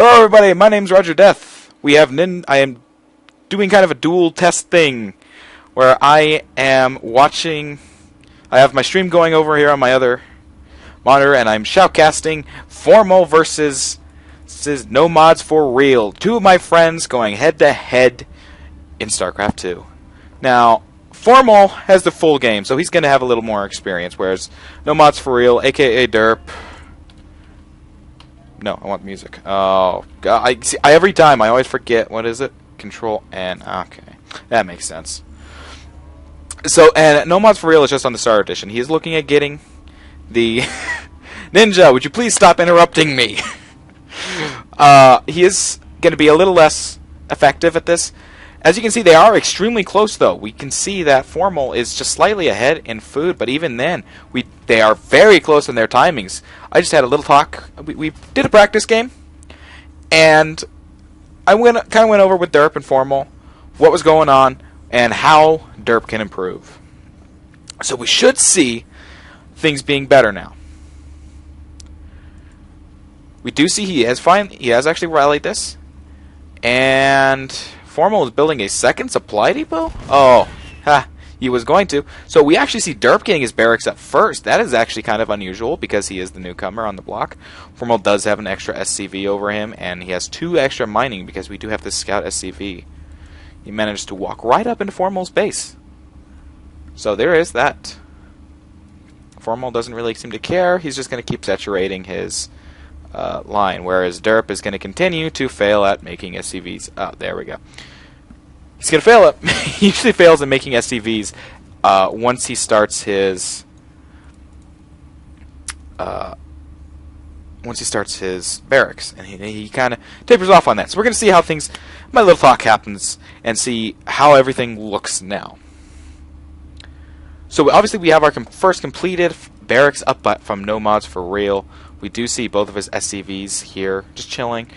Hello everybody, my name's Roger Death. I am doing kind of a dual test thing where I am watching. I have my stream going over here on my other monitor, and I'm shoutcasting Formal versus NoModz4Real. Two of my friends going head to head in Starcraft 2. Now, Formal has the full game, so he's going to have a little more experience, whereas NoModz4Real, aka Derp. No, I want music. Oh, God. Every time I always forget. What is it? Control N. Okay. That makes sense. So, and NoModz4Real is just on the Starter Edition. He is looking at getting the... Ninja, would you please stop interrupting me? He is going to be a little less effective at this. As you can see, they are extremely close, though. We can see that Formal is just slightly ahead in food, but even then, they are very close in their timings. I just had a little talk. We did a practice game, and I kind of went over with Derp and Formal what was going on and how Derp can improve. So we should see things being better now. We do see he has actually rallied this, and Formal is building a second supply depot? Oh, he was going to. So we actually see Derp getting his barracks up first. That is actually kind of unusual because he is the newcomer on the block. Formal does have an extra SCV over him, and he has 2 extra mining because we do have this scout SCV. He managed to walk right up into Formal's base. So there is that. Formal doesn't really seem to care. He's just going to keep saturating his line, whereas Derp is going to continue to fail at making SCVs. Oh, there we go. He's going to fail at... he usually fails at making SCVs once he starts his... once he starts his barracks, and he kind of tapers off on that. So we're going to see how things... My little talk happens, and see how everything looks now. So obviously we have our first completed barracks up from NoModz4Real. We do see both of his SCVs here, just chilling.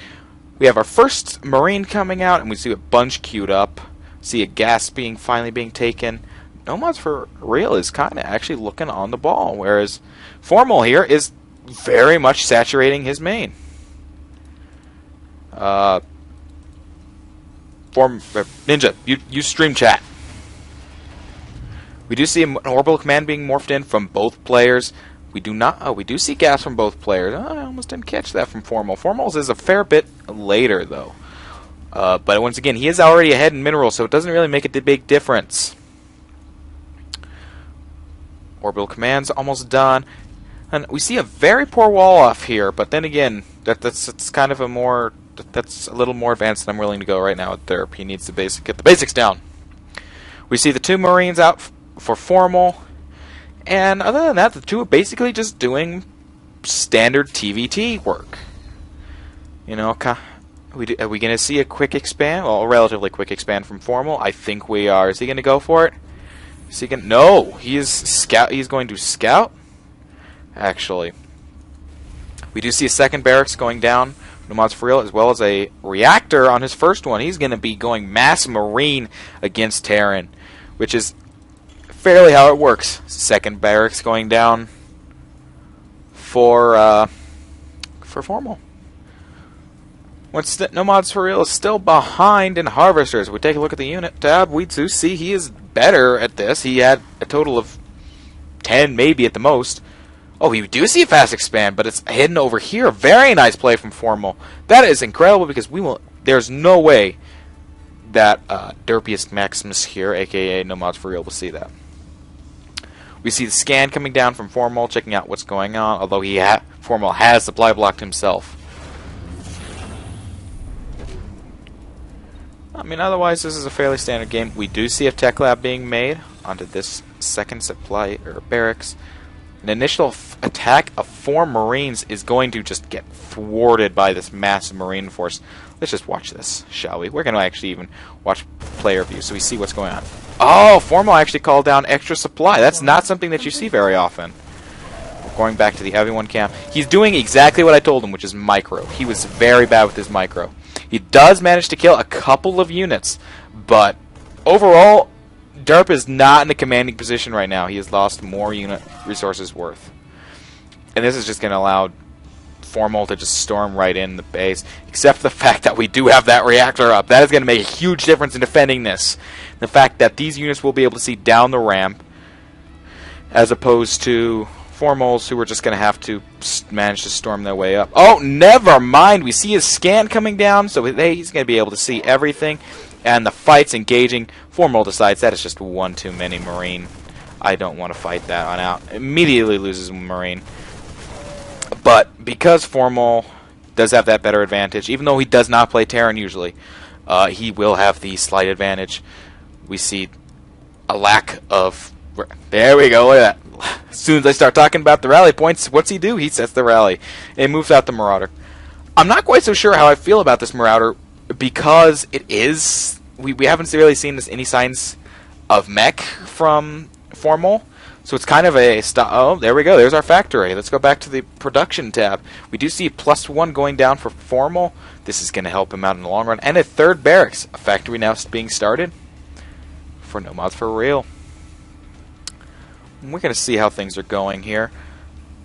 We have our first Marine coming out, and we see a bunch queued up. See a gas finally being taken. NoModz4Real is kind of actually looking on the ball, whereas Formal here is very much saturating his main. Ninja, you stream chat. We do see an orbital command being morphed in from both players. We do not. Oh, we do see gas from both players. Oh, I almost didn't catch that from Formal. Formal's is a fair bit later, though. But once again, he is already ahead in minerals, so it doesn't really make a big difference. Orbital command's almost done, and we see a very poor wall off here. But then again, that's kind of a more that's a little more advanced than I'm willing to go right now with Derp. He needs to get the basics down. We see the 2 Marines out for Formal. And other than that, the 2 are basically just doing standard TVT work. You know, are we going to see a quick expand? Well, a relatively quick expand from Formal. I think we are. Is he going to go for it? Is he going? No, he is scout. He's going to scout. Actually, we do see a second barracks going down. NoModz4Real, as well as a reactor on his first one. He's going to be going mass Marine against Terran, which is fairly how it works. Second barracks going down for Formal. Once NoModz4Real is still behind in Harvesters. We take a look at the unit tab. We do see he is better at this. He had a total of 10, maybe at the most. Oh, we do see a fast expand, but it's hidden over here. Very nice play from Formal. That is incredible because there's no way that Derpiest Maximus here, aka NoModz4Real, will see that. We see the scan coming down from Formal, checking out what's going on, although Formal has supply blocked himself. I mean, otherwise, this is a fairly standard game. We do see a tech lab being made onto this second supply barracks. An initial attack of 4 Marines is going to just get thwarted by this massive Marine force. Let's just watch this, shall we? We're going to actually even watch player view so we see what's going on. Oh, Formal actually called down extra supply. That's not something that you see very often. Going back to the everyone camp. He's doing exactly what I told him, which is micro. He was very bad with his micro. He does manage to kill a couple of units, but overall, Derp is not in a commanding position right now. He has lost more unit resources worth. And this is just going to allow Formal to just storm right in the base, except for the fact that we do have that reactor up. That is going to make a huge difference in defending this. The fact that these units will be able to see down the ramp, as opposed to Formals who are just going to have to manage to storm their way up. Oh, never mind. We see his scan coming down, so he's going to be able to see everything. And the fight's engaging. Formal decides that is just one too many Marine. I don't want to fight that one out. Immediately loses a Marine. But because Formal does have that better advantage, even though he does not play Terran usually, he will have the slight advantage. We see a lack of... There we go, look at that. As soon as I start talking about the rally points, what's he do? He sets the rally. And moves out the Marauder. I'm not quite so sure how I feel about this Marauder, because it is... We haven't really seen any signs of mech from Formal. So it's kind of a... Oh, there we go. There's our factory. Let's go back to the production tab. We do see +1 going down for Formal. This is going to help him out in the long run. And a third barracks. A factory now being started for NoModz4Real. We're going to see how things are going here.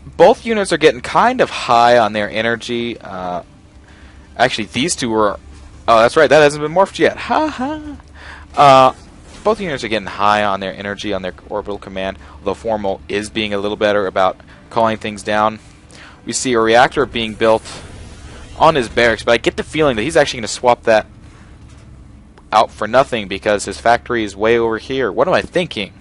Both units are getting kind of high on their energy. Actually, these two were... Oh, that's right. That hasn't been morphed yet. Ha ha. Both units are getting high on their energy, on their orbital command, although Formal is being a little better about calling things down. We see a reactor being built on his barracks, but I get the feeling that he's actually going to swap that out for nothing because his factory is way over here. What am I thinking?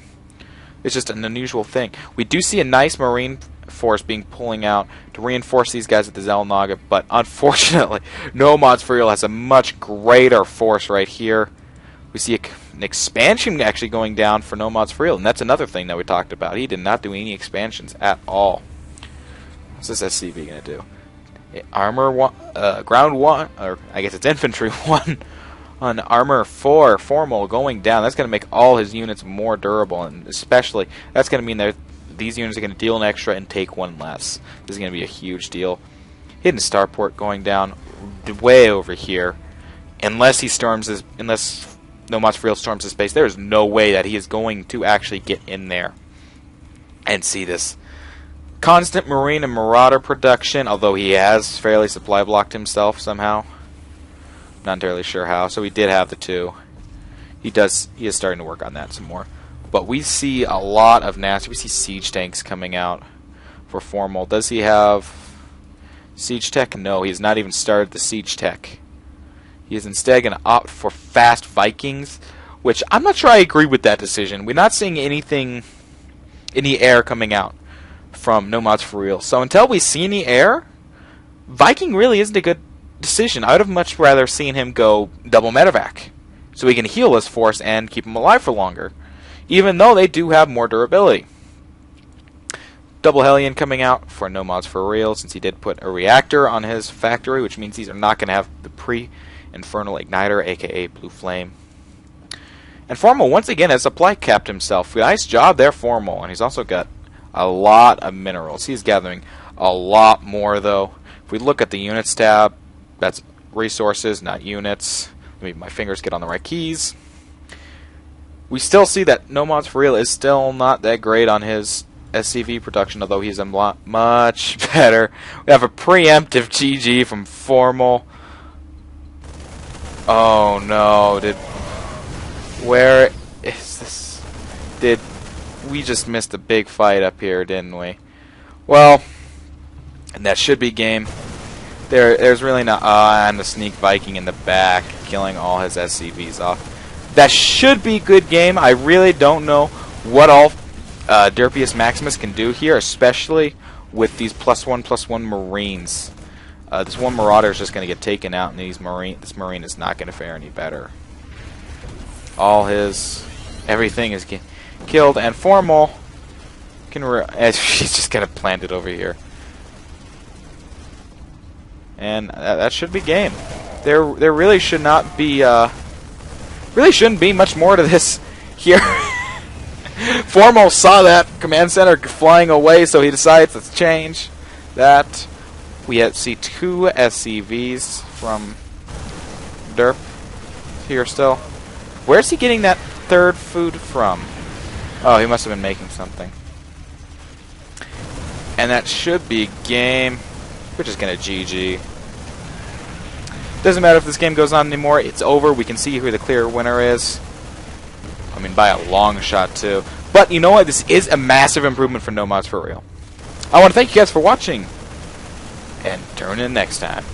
It's just an unusual thing. We do see a nice Marine force being pulling out to reinforce these guys at the Zelnaga, but unfortunately, NoModz4Real has a much greater force right here. We see an expansion actually going down for NoModz4Real, and that's another thing that we talked about. He did not do any expansions at all. What's this SCV going to do? Armor 1, ground 1, or I guess it's infantry 1 on armor 4, Formal going down. That's going to make all his units more durable, and especially that's going to mean that these units are going to deal an extra and take one less. This is going to be a huge deal. Hidden starport going down way over here. Unless he storms his, unless NoModz4Real storms his base, there is no way that he is going to actually get in there and see this. Constant Marine and Marauder production, although he has fairly supply blocked himself somehow. Not entirely sure how. So he did have the two. He is starting to work on that some more. But we see a lot of nasty. We see siege tanks coming out for Formal. Does he have siege tech? No, he has not even started the siege tech. He is instead going to opt for fast Vikings, which I'm not sure I agree with that decision. We're not seeing anything, any air coming out from NoModz4Real. So until we see any air, Viking really isn't a good decision. I would have much rather seen him go double medevac, so he can heal his force and keep him alive for longer, even though they do have more durability. Double Hellion coming out for NoModz4Real, since he did put a reactor on his factory, which means these are not going to have the pre-infernal igniter, aka Blue Flame. And Formal once again has supply capped himself. Nice job there, Formal, and he's also got a lot of minerals. He's gathering a lot more, though. If we look at the units tab, that's resources, not units. Let me my fingers get on the right keys. We still see that NoModz4Real is still not that great on his SCV production, although he's a lot much better. We have a preemptive GG from Formal. Oh no, where is this? We just missed a big fight up here, didn't we? Well, and that should be game. There's really not... and the Sneak Viking in the back, killing all his SCVs off. That should be good game. I really don't know what all Derpius Maximus can do here, especially with these +1/+1 Marines. This one Marauder is just going to get taken out, and this Marine is not going to fare any better. Everything is killed, and Formal can... she's just going to plant it over here. And that should be game. There really should not be... really shouldn't be much more to this here. Formal saw that command center flying away, so he decides to change that. We see two SCVs from Derp here still. Where's he getting that third food from? Oh, he must have been making something. And that should be game. We're just gonna GG. Doesn't matter if this game goes on anymore. It's over. We can see who the clear winner is. I mean, by a long shot, too. But you know what? This is a massive improvement for NoModz4Real. I want to thank you guys for watching. And tune in next time.